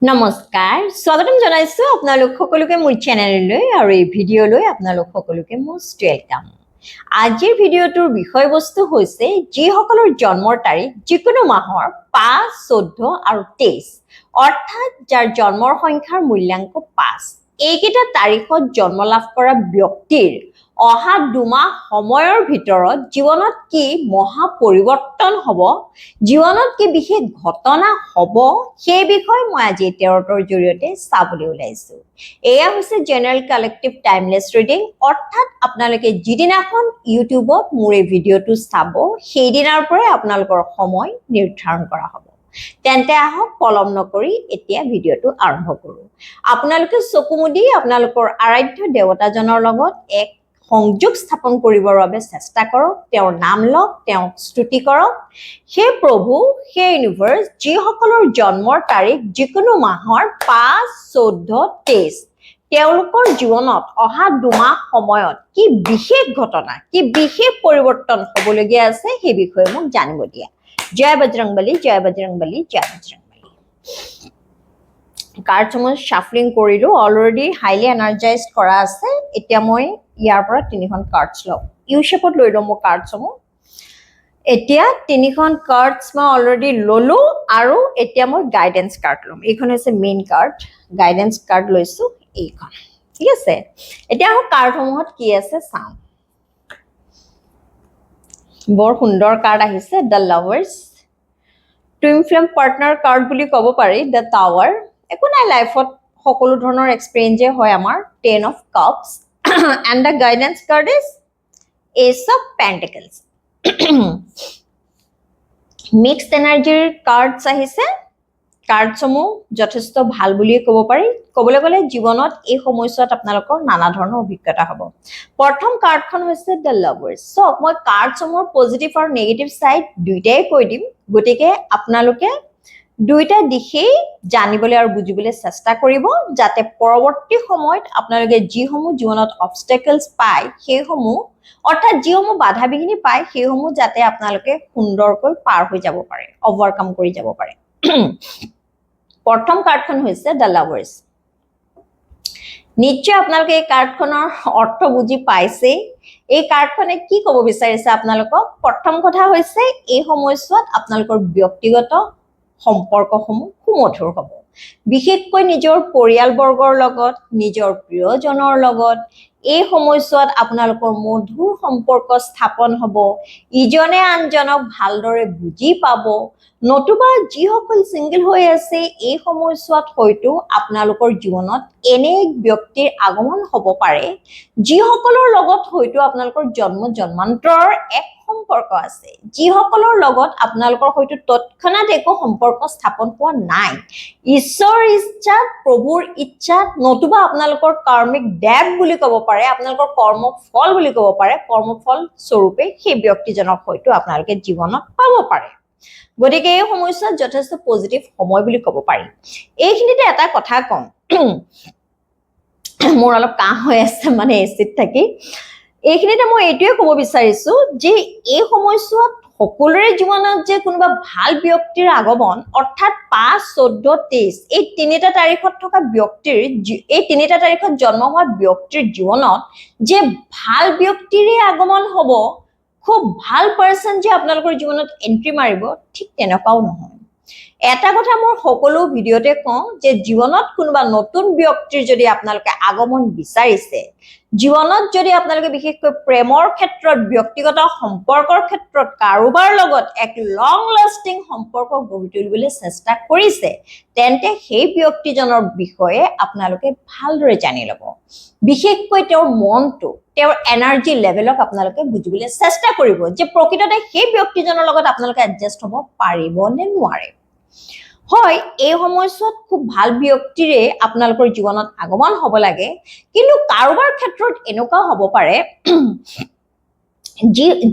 নমস্কাৰ স্বাগতম জনাইছো আপোনালোক সকলোকে মোৰ চেনেললৈ আৰু এই ভিডিঅ'লৈ আপোনালোক সকলোকে মোষ্ট ওয়েলকাম। আজিৰ ভিডিঅ'টোৰ বিষয়বস্তু হৈছে যিসকলৰ জন্মৰ তাৰিখ যিকোনো মাহৰ 5, 14 আৰু 23 অৰ্থাৎ যাৰ জন্মৰ সংখ্যাৰ মূল্যাংক 5 এইকেইটা তাৰিখত জন্ম লাভ কৰা ব্যক্তিৰ অহা দুমাহ সময়ৰ ভিতৰত জীৱনত কি মহা পৰিৱৰ্তন হ'ব, জীৱনত কি বিশেষ ঘটনা হ'ব, সেই বিষয়ে মই আজি তেৰতৰ জৰিয়তে চাবলৈ ওলাইছো। এয়া হৈছে জেনাৰেল কালেক্টিভ টাইমলেছ ৰিডিং, অৰ্থাৎ আপোনালোকে যিদিনাখন ইউটিউবত মোৰ এই ভিডিঅ'টো চাব সেইদিনাৰ পৰাই আপোনালোকৰ সময় নিৰ্ধাৰণ কৰা হ'ব। তেন্তে আহক পলম নকৰি এতিয়া ভিডিঅ'টো আৰম্ভ কৰোঁ। আপোনালোকে চকু মুদি আপোনালোকৰ আৰাধ্য দেৱতাজনৰ লগত এক সংযোগ স্থাপন কৰিবৰ বাবে চেষ্টা কৰক, তেওঁৰ নাম লওক, তেওঁক স্তুতি কৰক। সেই প্ৰভু, সেই ইউনিভাৰ্ছ যিসকলৰ জন্মৰ তাৰিখ যিকোনো মাহৰ 5, 14, 23 তেওঁলোকৰ জীৱনত অহা দুমাহ সময়ত কি বিশেষ ঘটনা, কি বিশেষ পৰিৱৰ্তন হ'বলগীয়া আছে সেই বিষয়ে মোক জানিব দিয়া। জয় বজৰংবলী, জয় বজৰংবলী, জয় বজৰংবলী। কাৰ্ডসমূহ শাফলিং কৰিলো, অলৰেডি হাইলি এনাৰ্জাইজড কৰা আছে। এতিয়া মই ইয়াৰ পৰা তিনিখন কাৰ্ডছ লওঁ, ইউ শেপত লৈ লওঁ মই কাৰ্ডসমূহ। এতিয়া তিনিখন কাৰ্ডছ মই অলৰেডি ললো আৰু এতিয়া মই গাইডেন্স কাৰ্ড ল'ম। এইখন হৈছে মেইন কাৰ্ড, গাইডেন্স কাৰ্ড লৈছো এইখন। ঠিক আছে, এতিয়া আকৌ কাৰ্ডসমূহত কি আছে চাওঁ। বৰ সুন্দৰ কাৰ্ড আহিছে, the lovers. Twin flame partner card বুলি ক'ব পাৰি, দ্য টাৱাৰ। একো নাই, লাইফত সকলো ধৰণৰ এক্সপেৰিয়েঞ্চে হয় আমাৰ। 10 of cups and the guidance card is Ace of Pentacles. Mixed এনাৰ্জিৰ কাৰ্ডছ আহিছে। কাৰ্ডসমূহ যথেষ্ট ভাল বুলিয়ে ক'ব পাৰি। ক'বলৈ গ'লে জীৱনত এই সময়ছোৱাত আপোনালোকৰ নানা ধৰণৰ অভিজ্ঞতা হ'ব। প্ৰথম কাৰ্ডখন হৈছে দ্য লাভাৰ্ছ। চ' মই কাৰ্ডসমূহৰ পজিটিভ আৰু নেগেটিভ ছাইড দুইটাই কৈ দিম, গতিকে আপোনালোকে দুইটা দিশেই জানিবলৈ আৰু বুজিবলৈ চেষ্টা কৰিব, যাতে পৰৱৰ্তী সময়ত আপোনালোকে যিসমূহ জীৱনত অবষ্টেকলছ পায় সেইসমূহ, অৰ্থাৎ যিসমূহ বাধা বিঘিনি পায় সেইসমূহ যাতে আপোনালোকে সুন্দৰকৈ পাৰ হৈ যাব পাৰে, অভাৰকাম কৰি যাব পাৰে। প্ৰথম কাৰ্ডখন হৈছে দ্য লাভাৰ্ছ। নিশ্চয় আপোনালোকে এই কাৰ্ডখনৰ অৰ্থ বুজি পাইছে। এই কাৰ্ডখনে কি ক'ব বিচাৰিছে আপোনালোকক? প্ৰথম কথা হৈছে এই সময়ছোৱাত আপোনালোকৰ ব্যক্তিগত সম্পৰ্কসমূহ সুমধুৰ হ'ব, বিশেষকৈ নিজৰ পৰিয়ালবৰ্গৰ লগত, নিজৰ প্ৰিয়জনৰ লগত। এই সময়ছোৱাত আপোনালোকৰ মধুৰ সম্পৰ্ক স্থাপন হ'ব, ইজনে আনজনক ভালদৰে বুজি পাব। নতুবা যিসকল ছিংগল হৈ আছে এই সময়ছোৱাত হয়তো আপোনালোকৰ জীৱনত এনে এক ব্যক্তিৰ আগমন হ'ব পাৰে যিসকলৰ লগত হয়তো আপোনালোকৰ জন্মান্তৰৰ এক সম্পৰ্ক আছে, যিসকলৰ লগত আপোনালোকৰ হয়তো তৎক্ষণাত একো সম্পৰ্ক স্থাপন হোৱা নাই। ঈশ্বৰৰ ইচ্ছাত, প্ৰভুৰ ইচ্ছাত, নতুবা আপোনালোকৰ কাৰ্মিক ডেট বুলি ক'ব পাৰে, আপোনালোকৰ কৰ্মফল বুলি ক'ব পাৰে, কৰ্মফল স্বৰূপে সেই ব্যক্তিজনক হয়তো আপোনালোকে জীৱনত পাব পাৰে। গতিকে এই সময়ছোৱাত যথেষ্ট পজিটিভ সময় বুলি ক'ব পাৰি। এইখিনিতে এটা কথা কম, মোৰ অলপ কাহ হৈ আছে মানে এচিড থাকি। এইখিনিতে মই এইটোৱে ক'ব বিচাৰিছো যে এই সময়ছোৱাত সকলোৰে জীৱনত যে কোনোবা ভাল ব্যক্তিৰ আগমন, অৰ্থাৎ 5, 14, 23 এই তিনিটা তাৰিখত থকা ব্যক্তিৰ, এই তিনিটা তাৰিখত জন্ম হোৱা ব্যক্তিৰ জীৱনত যে ভাল ব্যক্তিৰে আগমন হ'ব, খুব ভাল পাৰ্চন যে আপোনালোকৰ জীৱনত এন্ট্ৰি মাৰিব, ঠিক তেনেকুৱাও নহয়। এটা কথা মই সকলো ভিডিঅ'তে কওঁ যে জীৱনত কোনোবা নতুন ব্যক্তিৰ যদি আপোনালোকে আগমন বিচাৰিছে, জীৱনত যদি আপোনালোকে বিশেষকৈ প্ৰেমৰ ক্ষেত্ৰত, ব্যক্তিগত সম্পৰ্কৰ ক্ষেত্ৰত কাৰোবাৰ লগত এক লং লাষ্টিং সম্পৰ্ক গঢ়ি তুলিবলৈ চেষ্টা কৰিছে, তেন্তে সেই ব্যক্তিজনৰ বিষয়ে আপোনালোকে ভালদৰে জানি ল'ব। বিশেষকৈ তেওঁৰ মনটো, তেওঁৰ এনাৰ্জি লেভেলক আপোনালোকে বুজিবলৈ চেষ্টা কৰিব যে প্ৰকৃততে সেই ব্যক্তিজনৰ লগত আপোনালোকে এডজাষ্ট হ'ব পাৰিব নে নোৱাৰে। হয়, এই সময়ছোৱাত খুব ভাল ব্যক্তিৰে আপোনালোকৰ জীৱনত আগমন হ'ব লাগে, কিন্তু কাৰোবাৰ ক্ষেত্ৰত এনেকুৱা হ'ব পাৰে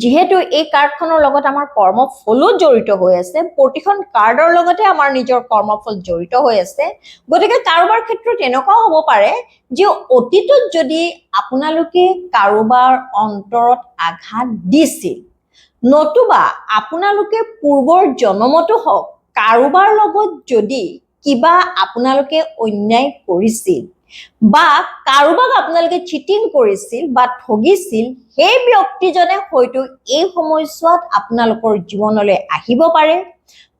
যিহেতু এই কাৰ্ডখনৰ লগত আমাৰ কৰ্মফলো জড়িত হৈ আছে, প্ৰতিখন কাৰ্ডৰ লগতে আমাৰ নিজৰ কৰ্মফল জড়িত হৈ আছে। গতিকে কাৰোবাৰ ক্ষেত্ৰত এনেকুৱা হ'ব পাৰে যে অতীতত যদি আপোনালোকে কাৰোবাৰ অন্তৰত আঘাত দিছিল, নতুবা আপোনালোকে পূৰ্বৰ জন্মতো হওক কাৰোবাৰ লগত যদি কিবা আপোনালোকে অন্যায় কৰিছিল বা কাৰোবাক আপোনালোকে চিটিং কৰিছিল বা ঠগিছিল, সেই ব্যক্তিজনে হয়তো এই সময়ছোৱাত আপোনালোকৰ জীৱনলৈ আহিব পাৰে।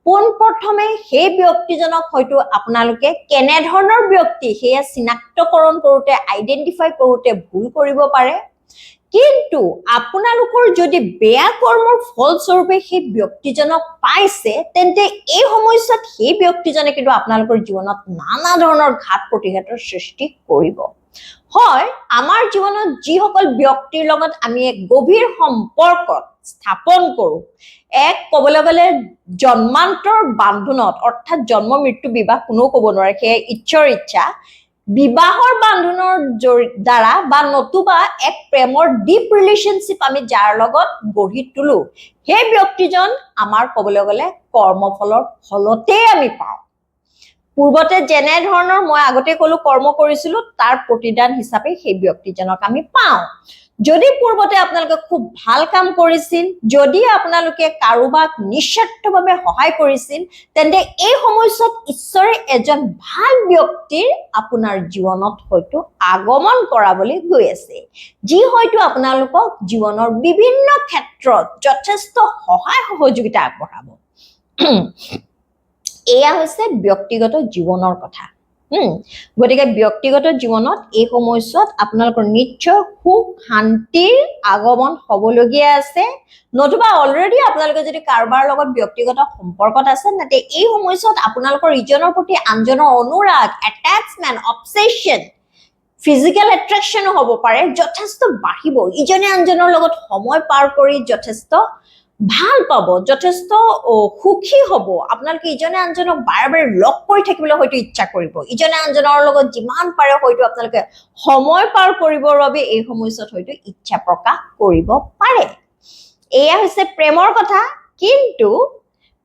পোনপ্ৰথমে সেই ব্যক্তিজনক হয়তো আপোনালোকে কেনে ধৰণৰ ব্যক্তি সেয়া চিনাক্তকৰণ কৰোঁতে, আইডেন্টিফাই কৰোঁতে ভুল কৰিব পাৰে। কিন্তু আপোনালোকৰ যদি বেয়া কৰ্মৰ ফলস্বৰূপে সেই ব্যক্তিজনক পাইছে, তেন্তে এই সময়ছোৱাত সেই ব্যক্তিজনে কিন্তু আপোনালোকৰ জীৱনত নানা ধৰণৰ ঘাত প্ৰতিঘাতৰ সৃষ্টি কৰিব। হয়, আমাৰ জীৱনত যিসকল ব্যক্তিৰ লগত আমি এক গভীৰ সম্পৰ্কত স্থাপন কৰোঁ, এক ক'বলৈ গ'লে জন্মান্তৰ বান্ধোনত, অৰ্থাৎ জন্ম মৃত্যু বিবাহ কোনেও ক'ব নোৱাৰে, সেয়া ঈশ্বৰৰ ইচ্ছা, বিবাহৰ বান্ধোনৰ দ্বাৰা বা নতুবা এক প্ৰেমৰ ডিপ ৰিলেশ্যনশ্বিপ আমি যাৰ লগত গঢ়ি তোলো, সেই ব্যক্তিজন আমাৰ ক'বলৈ গ'লে কৰ্মফলৰ ফলতেই আমি পাওঁ। পূৰ্বতে যেনে ধৰণৰ মই আগতে ক'লো কৰ্ম কৰিছিলো, তাৰ প্ৰতিদান হিচাপে সেই ব্যক্তিজনক আমি পাওঁ। যদি পূৰ্বতে আপোনালোকে খুব ভাল কাম কৰিছিল, যদি আপোনালোকে কাৰোবাক নিস্বাৰ্থভাৱে সহায় কৰিছিল, তেন্তে এই সময়ছোৱাত ঈশ্বৰে এজন ভাল ব্যক্তিৰ আপোনাৰ জীৱনত হয়তো আগমন কৰাবলৈ গৈ আছে, যি হয়তো আপোনালোকক জীৱনৰ বিভিন্ন ক্ষেত্ৰত যথেষ্ট সহায় সহযোগিতা আগবঢ়াব। এয়া হৈছে ব্যক্তিগত জীৱনৰ কথা। গতিকে ব্যক্তিগত জীৱনত এই সময়ছোৱাত আপোনালোকৰ নিশ্চয় সুখ শান্তিৰ আগমন হ'বলগীয়া আছে, নতুবা অলৰেডি আপোনালোকে যদি কাৰোবাৰ লগত ব্যক্তিগত সম্পৰ্কত আছে, তেন্তে এই সময়ছোৱাত আপোনালোকৰ ইজনৰ প্ৰতি আনজনৰ অনুৰাগ, এটাচমেণ্ট, অবচেশ্যন, ফিজিকেল এট্ৰেকশ্যনো হ'ব পাৰে, যথেষ্ট বাঢ়িব। ইজনে আনজনৰ লগত সময় পাৰ কৰি যথেষ্ট ভাল পাব, যথেষ্ট সুখী হ'ব। আপোনালোকে ইজনে আনজনক বাৰে বাৰে লগ কৰি থাকিবলৈ হয়তো ইচ্ছা কৰিব, ইজনে আনজনৰ লগত যিমান পাৰে হয়তো আপোনালোকে সময় পাৰ কৰিবৰ বাবে এই সময়ছোৱাত হয়তো ইচ্ছা প্ৰকাশ কৰিব পাৰে। এয়া হৈছে প্ৰেমৰ কথা। কিন্তু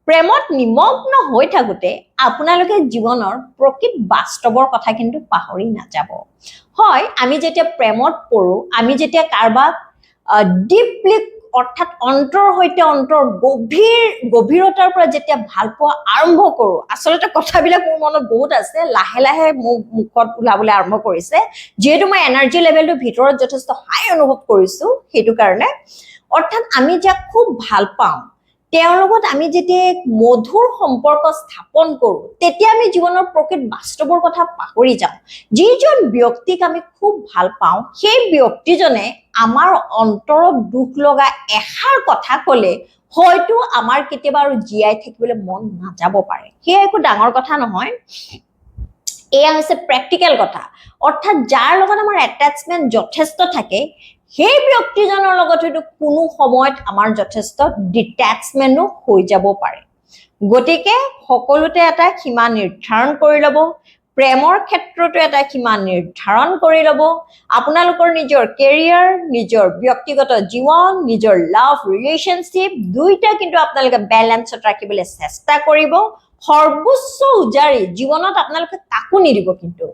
প্ৰেমত নিমগ্ন হৈ থাকোঁতে আপোনালোকে জীৱনৰ প্ৰকৃত বাস্তৱৰ কথা কিন্তু পাহৰি নাযাব। হয়, আমি যেতিয়া প্ৰেমত পৰোঁ, আমি যেতিয়া কাৰোবাক ডিপলি, অৰ্থাৎ অন্তৰ সৈতে অন্তৰ গভীৰতাৰ পৰা যেতিয়া ভাল পোৱা আৰম্ভ কৰোঁ, আচলতে কথাবিলাক মোৰ মনত বহুত আছে, লাহে লাহে মুখত ওলাবলৈ আৰম্ভ কৰিছে, যিহেতু মই এনাৰ্জি লেভেলটো ভিতৰত যথেষ্ট হাই অনুভৱ কৰিছোঁ, সেইটো কাৰণে। অৰ্থাৎ আমি যাক খুব ভাল পাওঁ, তেওঁৰ লগত আমি যেতিয়া এক মধুৰ সম্পৰ্ক স্থাপন কৰোঁ, তেতিয়া আমি জীৱনৰ প্ৰকৃত বাস্তৱৰ কথা পাহৰি যাওঁ। যিজন ব্যক্তিক আমি খুব ভাল পাওঁ, সেই ব্যক্তিজনে আমাৰ অন্তৰত দুখ লগা এষাৰ কথা ক'লে হয়তো আমাৰ কেতিয়াবা আৰু জীয়াই থাকিবলৈ মন নাযাব পাৰে। সেয়া একো ডাঙৰ কথা নহয়, এয়া হৈছে প্ৰেক্টিকেল কথা। অৰ্থাৎ যাৰ লগত আমাৰ এটাচমেণ্ট যথেষ্ট থাকে, সেই ব্যক্তিজনৰ লগত হয়তো কোনো সময়ত আমাৰ যথেষ্ট ডিটেচমেণ্টো হৈ যাব পাৰে। গতিকে সকলোতে এটা সীমা নিৰ্ধাৰণ কৰি ল'ব, প্ৰেমৰ ক্ষেত্ৰতো এটা সীমা নিৰ্ধাৰণ কৰি ল'ব। আপোনালোকৰ নিজৰ কেৰিয়াৰ, নিজৰ ব্যক্তিগত জীৱন, নিজৰ লাভ ৰিলেশ্যনশ্বিপ দুইটা কিন্তু আপোনালোকে বেলেঞ্চত ৰাখিবলৈ চেষ্টা কৰিব। সৰ্বোচ্চ উজাৰি জীৱনত আপোনালোকে কাকো নিদিব, কিন্তু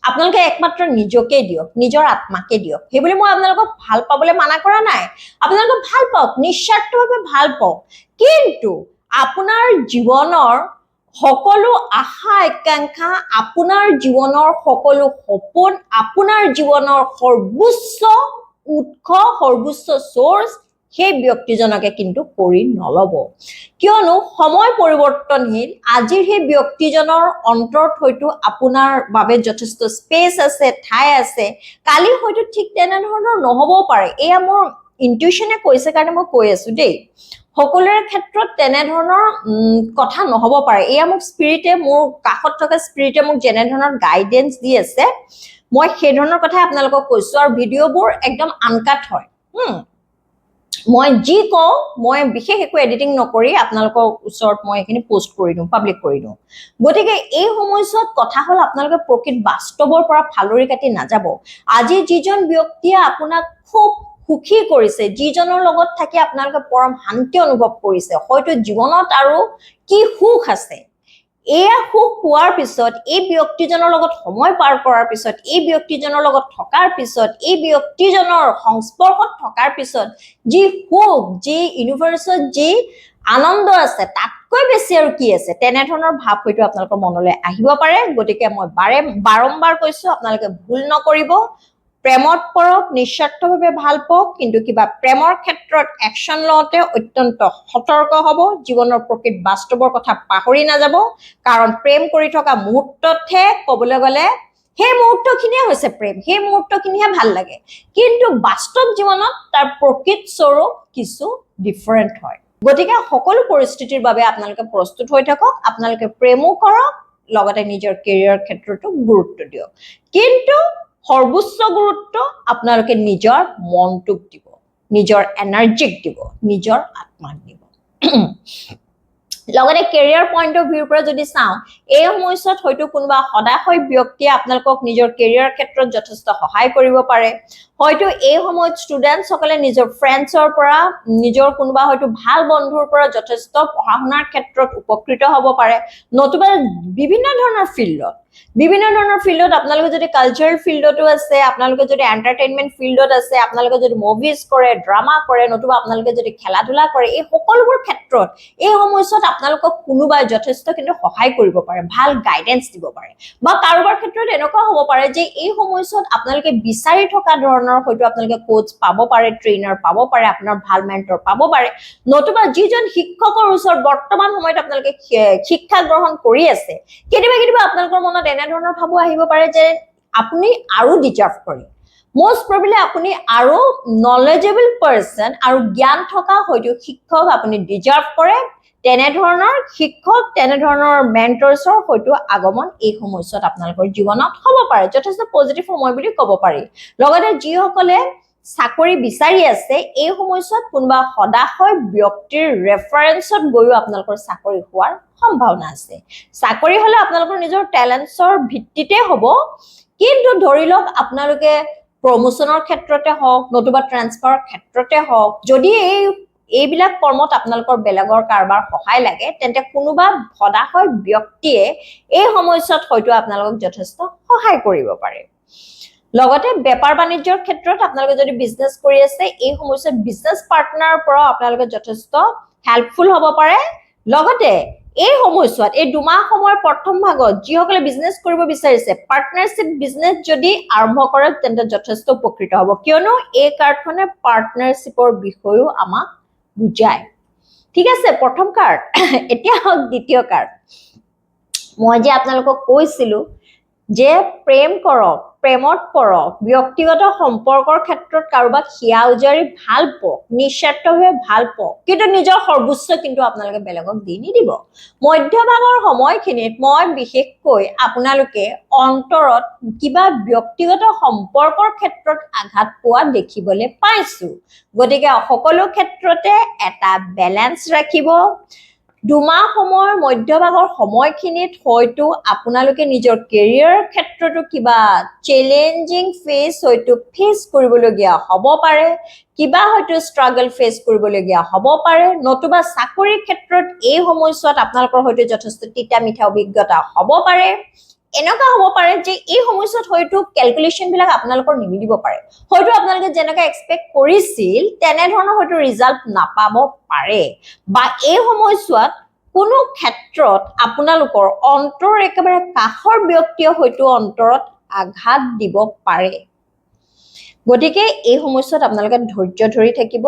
আপোনালোকে একমাত্ৰ নিজকে দিয়ক, নিজৰ আত্মাকে দিয়ক। সেইবুলি মই আপোনালোকক ভাল পাবলৈ মানা কৰা নাই, আপোনালোকে ভাল পাওক, নিস্বাৰ্থভাৱে ভাল পাওক, কিন্তু আপোনাৰ জীৱনৰ সকলো আশা আকাংক্ষা, আপোনাৰ জীৱনৰ সকলো সপোন, আপোনাৰ জীৱনৰ সৰ্বোচ্চ উৎস, সৰ্বোচ্চ সোৰ্স সেই ব্যক্তিজনকে কিন্তু কৰি নল'ব। কিয়নো সময় পৰিৱৰ্তনশীল। আজিৰ সেই ব্যক্তিজনৰ অন্তৰত হয়তো আপোনাৰ বাবে যথেষ্ট স্পেচ আছে, ঠাই আছে, কালি হয়তো ঠিক তেনেধৰণৰ নহ'বও পাৰে। এয়া মোৰ ইনটিউশ্যনে কৈছে কাৰণে মই কৈ আছো দেই, সকলোৰে ক্ষেত্ৰত তেনেধৰণৰ কথা নহ'ব পাৰে। এয়া মোক স্পিৰিটে, মোৰ কাষত থকা স্পিৰিটে মোক যেনে ধৰণৰ গাইডেন্স দি আছে, মই সেই ধৰণৰ কথাই আপোনালোকক কৈছো। আৰু ভিডিঅ'বোৰ একদম আনকাট হয়। মই যি কওঁ, মই বিশেষ একো এডিটিং নকৰি আপোনালোকৰ ওচৰত মই এইখিনি পোষ্ট কৰি দিওঁ, পাব্লিক কৰি দিওঁ। গতিকে এই সময়ছোৱাত কথা হ'ল, আপোনালোকে প্ৰকৃত বাস্তৱৰ পৰা ফালৰি কাটি নাযাব। আজি যিজন ব্যক্তিয়ে আপোনাক খুব সুখী কৰিছে, যিজনৰ লগত থাকি আপোনালোকে পৰম শান্তি অনুভৱ কৰিছে, হয়তো জীৱনত আৰু কি সুখ আছে, এয়া সুখ পোৱাৰ পিছত, এই ব্যক্তিজনৰ লগত সময় পাৰ কৰাৰ পিছত, এই ব্যক্তিজনৰ লগত থকাৰ পিছত, এই ব্যক্তিজনৰ সংস্পৰ্শত থকাৰ পিছত যি সুখ, যি ইউনিভাৰ্চত যি আনন্দ আছে, তাতকৈ বেছি আৰু কি আছে, তেনেধৰণৰ ভাৱ হয়তো আপোনালোকৰ মনলৈ আহিব পাৰে। গতিকে মই বাৰম্বাৰ কৈছো আপোনালোকে ভুল নকৰিব, প্ৰেমত পৰক, নিস্বাৰ্থভাৱে ভাল পাওক, কিন্তু কিবা প্ৰেমৰ ক্ষেত্ৰত একশ্যন লওঁতে অত্যন্ত সতৰ্ক হ'ব, জীৱনৰ প্ৰকৃত বাস্তৱৰ কথা পাহৰি নাযাব, কাৰণ প্ৰেম কৰি থকা মুহূৰ্ততহে ক'বলৈ গ'লে সেই মুহূৰ্তখিনিয়ে হৈছে প্ৰেম, সেই মুহূৰ্তখিনিহে ভাল লাগে, কিন্তু বাস্তৱ জীৱনত তাৰ প্ৰকৃত স্বৰূপ কিছু ডিফাৰেণ্ট হয়। গতিকে সকলো পৰিস্থিতিৰ বাবে আপোনালোকে প্ৰস্তুত হৈ থাকক, আপোনালোকে প্ৰেমো কৰক, লগতে নিজৰ কেৰিয়াৰ ক্ষেত্ৰতো গুৰুত্ব দিয়ক, কিন্তু সৰ্বোচ্চ গুৰুত্ব আপোনালোকে নিজৰ মনটোক দিব, নিজৰ এনাৰ্জিক দিব, নিজৰ আত্মাক দিব। লগতে কেৰিয়াৰ পইণ্ট অফ ভিউৰ পৰা যদি চাওঁ, এই সময়ছোৱাত হয়তো কোনোবা সদাশয় ব্যক্তিয়ে আপোনালোকক নিজৰ কেৰিয়াৰ ক্ষেত্ৰত যথেষ্ট সহায় কৰিব পাৰে। হয়তো এই সময়ত ষ্টুডেণ্টসকলে নিজৰ ফ্ৰেণ্ডছৰ পৰা, নিজৰ কোনোবা হয়তো ভাল বন্ধুৰ পৰা যথেষ্ট পঢ়া শুনাৰ ক্ষেত্ৰত উপকৃত হ'ব পাৰে, নতুবা বিভিন্ন ধৰণৰ ফিল্ডত আপোনালোকে যদি কালচাৰেল ফিল্ডতো আছে, আপোনালোকে যদি এণ্টাৰটেইনমেণ্ট ফিল্ডত আছে, আপোনালোকে যদি মুভিজ কৰে, ড্ৰামা কৰে, নতুবা আপোনালোকে যদি খেলা ধূলা কৰে, এই সকলোবোৰ ক্ষেত্ৰত এই সময়ছোৱাত আপোনালোকক কোনোবাই যথেষ্ট কিন্তু সহায় কৰিব পাৰে, ভাল গাইডেন্স দিব পাৰে। বা কাৰোবাৰ ক্ষেত্ৰত এনেকুৱা হ'ব পাৰে যে এই সময়ছোৱাত আপোনালোকে বিচাৰি থকা ধৰণৰ হয়তো আপোনালোকে কোচ পাব পাৰে, ট্ৰেইনাৰ পাব পাৰে, আপোনাৰ ভাল মেণ্টৰ পাব পাৰে, নতুবা যিজন শিক্ষকৰ ওচৰত বৰ্তমান সময়ত আপোনালোকে শিক্ষা গ্ৰহণ কৰি আছে, কেতিয়াবা আপোনালোকৰ মনত এনেধৰণৰ ভাবো আহিব পাৰে যে আপুনি আৰু ডিজাৰ্ভ কৰে, most probably আপুনি আৰু knowledgeable person আৰু জ্ঞান থকা হয়তো শিক্ষক আপুনি ডিজাৰ্ভ কৰে, তেনেধৰণৰ শিক্ষক, তেনেধৰণৰ মেন্টৰছৰ হয়তো আগমন এই সময়ছোৱাত আপোনালোকৰ জীৱনত হ'ব পাৰে, যথেষ্ট পজিটিভ সময় বুলি ক'ব পাৰি। লগতে যিসকলে চাকৰি বিচাৰি আছে, এই সময়ছোৱাত কোনোবা সদাশয় ব্যক্তিৰ ৰেফাৰেন্সত গৈও আপোনালোকৰ চাকৰি হোৱাৰ সম্ভাৱনা আছে। চাকৰি হ'লে আপোনালোকৰ নিজৰ টেলেণ্টছৰ ভিত্তিতে হ'ব, কিন্তু ধৰি লওক আপোনালোকে প্ৰমোচনৰ ক্ষেত্ৰতে হওক, নতুবা ট্ৰান্সফাৰৰ ক্ষেত্ৰতে হওক, যদি এইবিলাক কৰ্মত আপোনালোকৰ বেলেগৰ কাৰোবাৰ সহায় লাগে, তেন্তে কোনোবা সদাশয় ব্যক্তিয়ে এই সময়ছোৱাত হয়তো আপোনালোকক যথেষ্ট সহায় কৰিব পাৰে। লগতে বেপাৰ বাণিজ্যৰ ক্ষেত্ৰত আপোনালোকে যদি বিজনেছ কৰি আছে, এই সময়ছোৱাত বিজনেছ পাৰ্টনাৰৰ পৰা আপোনালোকে যথেষ্ট হেল্পফুল হ'ব পাৰে। লগতে এই সময়ছোৱাত, এই 2 মাহ সময়ৰ প্ৰথম ভাগত যিসকলে বিজনেছ কৰিব বিচাৰিছে, পাৰ্টনাৰশ্বিপ বিজনেছ যদি আৰম্ভ কৰে, তেন্তে যথেষ্ট উপকৃত হ'ব, কিয়নো এই কাৰ্ডখনে পাৰ্টনাৰশ্বিপৰ বিষয়েও আমাক বুজায়। ঠিক আছে, প্ৰথম কাৰ্ড। এতিয়া হওক দ্বিতীয় কাৰ্ড। মই যে আপোনালোকক কৈছিলো যে প্ৰেম কৰক, প্ৰেমত পৰক, ব্যক্তিগত সম্পৰ্কৰ ক্ষেত্ৰত কাৰোবাক হিয়া উজাৰি ভাল পাওক, নিস্বাৰ্থভাৱে ভাল পাওক, কিন্তু নিজৰ সৰ্বোচ্চ কিন্তু আপোনালোকে বেলেগক দি নিদিব। মধ্যভাগৰ সময়খিনিত মই বিশেষকৈ আপোনালোকে অন্তৰত কিবা ব্যক্তিগত সম্পৰ্কৰ ক্ষেত্ৰত আঘাত পোৱা দেখিবলৈ পাইছো। গতিকে সকলো ক্ষেত্ৰতে এটা বেলেঞ্চ ৰাখিব। 2 মাহ সময়ৰ মধ্যভাগৰ সময়খিনিত হয়তো আপোনালোকে নিজৰ কেৰিয়াৰ ক্ষেত্ৰতো কিবা চেলেঞ্জিং ফেজ হয়তো ফেচ কৰিবলগীয়া হ'ব পাৰে, কিবা হয়তো ষ্ট্ৰাগল ফেচ কৰিবলগীয়া হ'ব পাৰে, নতুবা চাকৰিৰ ক্ষেত্ৰত এই সময়ছোৱাত আপোনালোকৰ হয়তো যথেষ্ট তিতা মিঠা অভিজ্ঞতা হ'ব পাৰে। এনেকুৱা হ'ব পাৰে যে এই সময়ছোৱাত হয়তো কেলকুলেশ্যনবিলাক আপোনালোকৰ নিমিলিব পাৰে, হয়তো আপোনালোকে যেনেকৈ এক্সপেক্ট কৰিছিল তেনেধৰণৰ হয়তো ৰিজাল্ট নাপাব পাৰে, বা এই সময়ছোৱাত কোনো ক্ষেত্ৰত আপোনালোকৰ অন্তৰ একেবাৰে কাষৰ ব্যক্তিয়ে হয়তো অন্তৰত আঘাত দিব পাৰে। গতিকে এই সময়ছোৱাত আপোনালোকে ধৈৰ্য ধৰি থাকিব।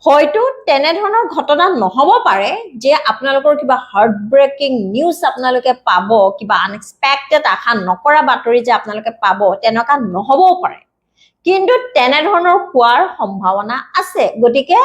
হয়তো তেনেধৰণৰ ঘটনা নহ'ব পাৰে যে আপোনালোকৰ কিবা হাৰ্ট ব্ৰেকিং নিউজ আপোনালোকে পাব, কিবা আনএক্সপেক্টেড আশা নকৰা বাতৰি যে আপোনালোকে পাব, তেনেকুৱা নহ'বও পাৰে, কিন্তু তেনেধৰণৰ হোৱাৰ সম্ভাৱনা আছে। গতিকে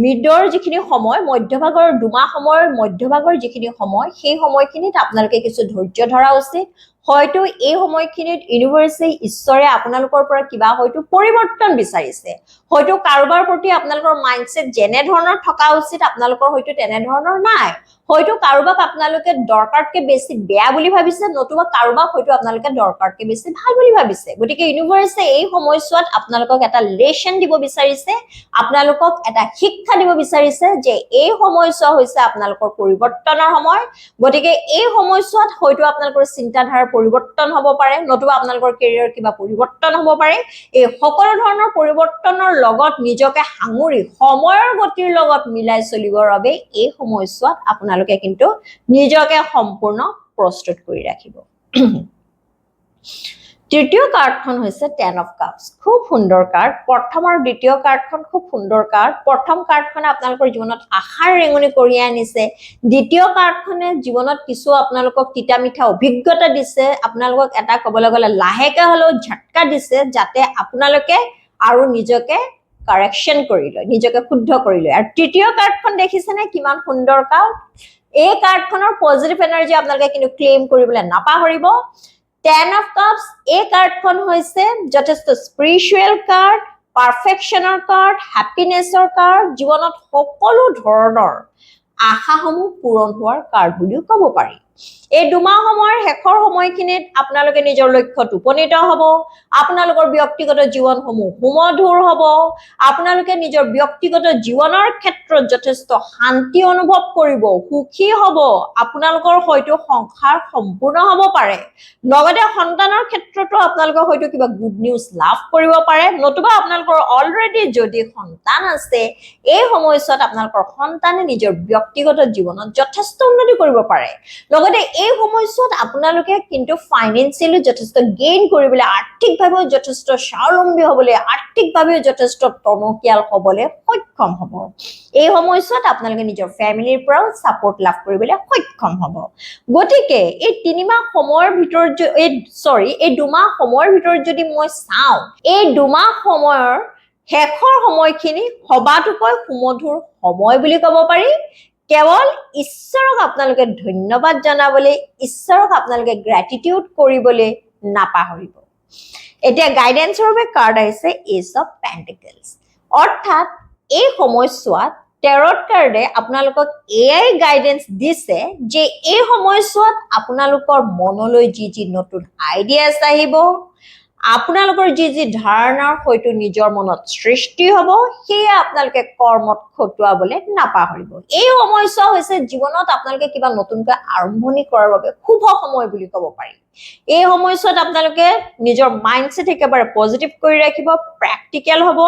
মিডৰ যিখিনি সময়, মধ্যভাগৰ 2 মাহ সময়ৰ মধ্যভাগৰ যিখিনি সময়, সেই সময়খিনিত আপোনালোকে কিছু ধৈৰ্য ধৰা উচিত। হয়তো এই সময়খিনিত ইউনিভাৰ্ছে, ঈশ্বৰে আপোনালোকৰ পৰা কিবা হয়তো পৰিৱৰ্তন বিচাৰিছে, হয়তো কাৰোবাৰ প্ৰতি আপোনালোকৰ মাইণ্ডছেট যেনে ধৰণৰ থকা উচিত আপোনালোকৰ হয়তো তেনেধৰণৰ নাই, হয়তো কাৰোবাক আপোনালোকে দৰকাৰতকৈ বেছি বেয়া বুলি ভাবিছে, নতুবা কাৰোবাক হয়তো আপোনালোকে দৰকাৰতকৈ বেছি ভাল বুলি ভাবিছে। গতিকে ইউনিভাৰ্ছে এই সময়ছোৱাত আপোনালোকক এটা লেচন দিব বিচাৰিছে, আপোনালোকক এটা শিক্ষা দিব বিচাৰিছে যে এই সময়ছোৱা হৈছে আপোনালোকৰ পৰিৱৰ্তনৰ সময়। গতিকে এই সময়ছোৱাত হয়তো আপোনালোকৰ চিন্তাধাৰাৰ পৰিৱৰ্তন হ'ব পাৰে, নতুবা আপোনালোকৰ কেৰিয়াৰ কিবা পৰিৱৰ্তন হ'ব পাৰে। এই সকলো ধৰণৰ পৰিৱৰ্তনৰ লগত নিজকে সাঙুৰি সময়ৰ গতিৰ লগত মিলাই চলিবৰ বাবে এই সময়ছোৱাত আপোনালোকে কিন্তু নিজকে সম্পূৰ্ণ প্ৰস্তুত কৰি ৰাখিব। তৃতীয় কাৰ্ডখন হৈছে 10 of Cups, খুব সুন্দৰ কাৰ্ড। প্ৰথম আৰু দ্বিতীয় কাৰ্ডখন খুব সুন্দৰ কাৰ্ড। প্ৰথম কাৰ্ডখনে আপোনালোকৰ জীৱনত আশাৰ ৰেঙনি কঢ়িয়াই আনিছে, দ্বিতীয় কাৰ্ডখনে জীৱনত কিছু আপোনালোকক তিতা মিঠা অভিজ্ঞতা দিছে, আপোনালোকক এটা ক'বলৈ গ'লে লাহেকে হ'লেও ঝটকা দিছে যাতে আপোনালোকে আৰু নিজকে কাৰেকশ্যন কৰি লয়, নিজকে শুদ্ধ কৰি লয়। আৰু তৃতীয় কাৰ্ডখন দেখিছেনে কিমান সুন্দৰ কাৰ্ড। এই কাৰ্ডখনৰ পজিটিভ এনাৰ্জি আপোনালোকে কিন্তু ক্লেইম কৰিবলৈ নাপাহৰিব। 10 of Cups এই কাৰ্ডখন হৈছে যথেষ্ট স্পিৰিচুৱেল কাৰ্ড, পাৰফেকশ্যনৰ কাৰ্ড, হেপিনেছৰ কাৰ্ড, জীৱনত সকলো ধৰণৰ আশাসমূহ পূৰণ হোৱাৰ কাৰ্ড বুলিও ক'ব পাৰি। এই দুমাহ সময়ৰ শেষৰ সময়খিনিত আপোনালোকে নিজৰ লক্ষ্যত উপনীত হ'ব, আপোনালোকৰ ব্যক্তিগত জীৱনসমূহ সুমধুৰ হ'ব, আপোনালোকে নিজৰ ব্যক্তিগত জীৱনৰ ক্ষেত্ৰত যথেষ্ট শান্তি অনুভৱ কৰিব, সুখী হ'ব, আপোনালোকৰ হয়তো সংসাৰ সম্পূৰ্ণ হ'ব পাৰে, লগতে সন্তানৰ ক্ষেত্ৰতো আপোনালোকে হয়তো কিবা গুড নিউজ লাভ কৰিব পাৰে, নতুবা আপোনালোকৰ অলৰেডি যদি সন্তান আছে এই সময়ছোৱাত আপোনালোকৰ সন্তানে নিজৰ ব্যক্তিগত জীৱনত যথেষ্ট উন্নতি কৰিব পাৰে। লগতে এই সময়ছোৱাত আপোনালোকে কিন্তু ফাইনেন্সিয়েলি যথেষ্ট গেইন কৰিবলৈ, আৰ্থিকভাৱেও যথেষ্ট স্বাৱলম্বী হ'বলৈ, আৰ্থিকভাৱেও যথেষ্ট টনকিয়াল হ'বলৈ সক্ষম হ'ব। এই সময়ছোৱাত আপোনালোকে নিজৰ ফেমিলিৰ পৰাও ছাপোৰ্ট লাভ কৰিবলৈ সক্ষম হ'ব। গতিকে এই 3 মাহ সময়ৰ ভিতৰত এই 2 মাহ সময়ৰ ভিতৰত যদি মই চাওঁ, এই 2 মাহ সময়ৰ শেষৰ সময়খিনি সবাতোকৈ সুমধুৰ সময় বুলি ক'ব পাৰি। কেৱল ঈশ্বৰক আপোনালোকে ধন্যবাদ জনাবলৈ, ঈশ্বৰক আপোনালোকে গ্ৰেটিটিউড কৰিবলৈ নাপাহৰিব। এতিয়া গাইডেন্সৰ বাবে কাৰ্ড আহিছে এজ অফ পেন্টিকলছ, অৰ্থাৎ এই সময়ছোৱাত টেৰট কাৰ্ডে আপোনালোকক এয়াই গাইডেন্স দিছে যে এই সময়ছোৱাত আপোনালোকৰ মনলৈ যি নতুন আইডিয়াছ আহিব, আপোনালোকৰ যি ধাৰণাৰ হয়তো নিজৰ মনত সৃষ্টি হ'ব, সেয়া আপোনালোকে কৰ্মত খটুৱাবলৈ নাপাহৰিব। এই সময়ছোৱা হৈছে জীৱনত আপোনালোকে কিবা নতুনকৈ আৰম্ভণি কৰাৰ বাবে শুভ সময় বুলি ক'ব পাৰি। এই সময়ছোৱাত আপোনালোকে নিজৰ মাইণ্ডছেট একেবাৰে পজিটিভ কৰি ৰাখিব, প্ৰেক্টিকেল হ'ব।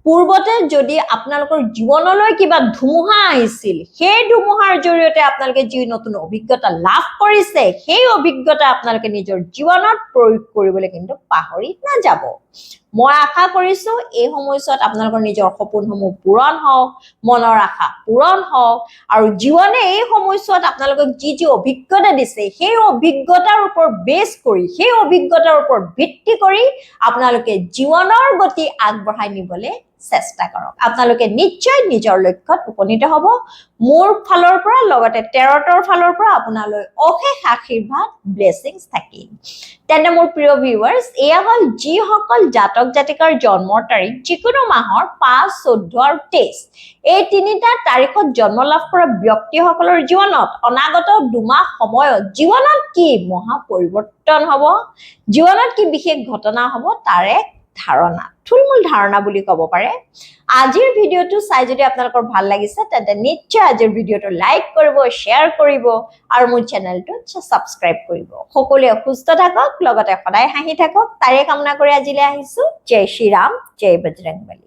পূৰ্বতে যদি আপোনালোকৰ জীৱনলৈ কিবা ধুমুহা আহিছিল, সেই ধুমুহাৰ জৰিয়তে আপোনালোকে যি নতুন অভিজ্ঞতা লাভ কৰিছে, সেই অভিজ্ঞতা আপোনালোকে নিজৰ জীৱনত প্ৰয়োগ কৰিবলৈ কিন্তু পাহৰি নাযাব। মই আশা কৰিছো এই সময়ছোৱাত আপোনালোকৰ নিজৰ সপোনসমূহ পূৰণ হওক, মনৰ আশা পূৰণ হওক, আৰু জীৱনে এই সময়ছোৱাত আপোনালোকক যি অভিজ্ঞতা দিছে, সেই অভিজ্ঞতাৰ ওপৰত বেছ কৰি, সেই অভিজ্ঞতাৰ ওপৰত ভিত্তি কৰি আপোনালোকে জীৱনৰ গতি আগবঢ়াই নিবলৈ চেষ্টা কৰক। আপোনালোকে নিশ্চয় নিজৰ লক্ষ্যত উপনীত হ'ব। মোৰ ফালৰ পৰা, লগতে টেৰটৰ ফালৰ পৰা আপোনালৈ অশেষ আশীৰ্বাদ, ব্লেছিংছ থাকিল। তেনে মোৰ প্ৰিয় ভিউৱাৰ্ছ, এয়া হ'ল যিসকল জাতক জাতিকাৰ জন্মৰ তাৰিখ যিকোনো মাহৰ 5, 14 আৰু 23 এই 3টা তাৰিখত জন্ম লাভ কৰা ব্যক্তিসকলৰ জীৱনত অনাগত 2 মাহ সময়ত জীৱনত কি মহা পৰিৱৰ্তন হ'ব, জীৱনত কি বিশেষ ঘটনা হ'ব, তাৰে ধাৰণা, থুলমূল ধাৰণা বুলি ক'ব পাৰে। আজিৰ ভিডিঅ'টো চাই যদি আপোনালোকৰ ভাল লাগিছে তেন্তে নিশ্চয় আজিৰ ভিডিঅ'টো লাইক কৰিব, শ্বেয়াৰ কৰিব আৰু মোৰ চেনেলটো ছাবস্ক্ৰাইব কৰিব। সকলোৱে সুস্থ থাকক, লগতে সদায় হাঁহি থাকক, তাৰে কামনা কৰি আজিলৈ আহিছো। জয় শ্ৰী ৰাম, জয় বজৰংবলী।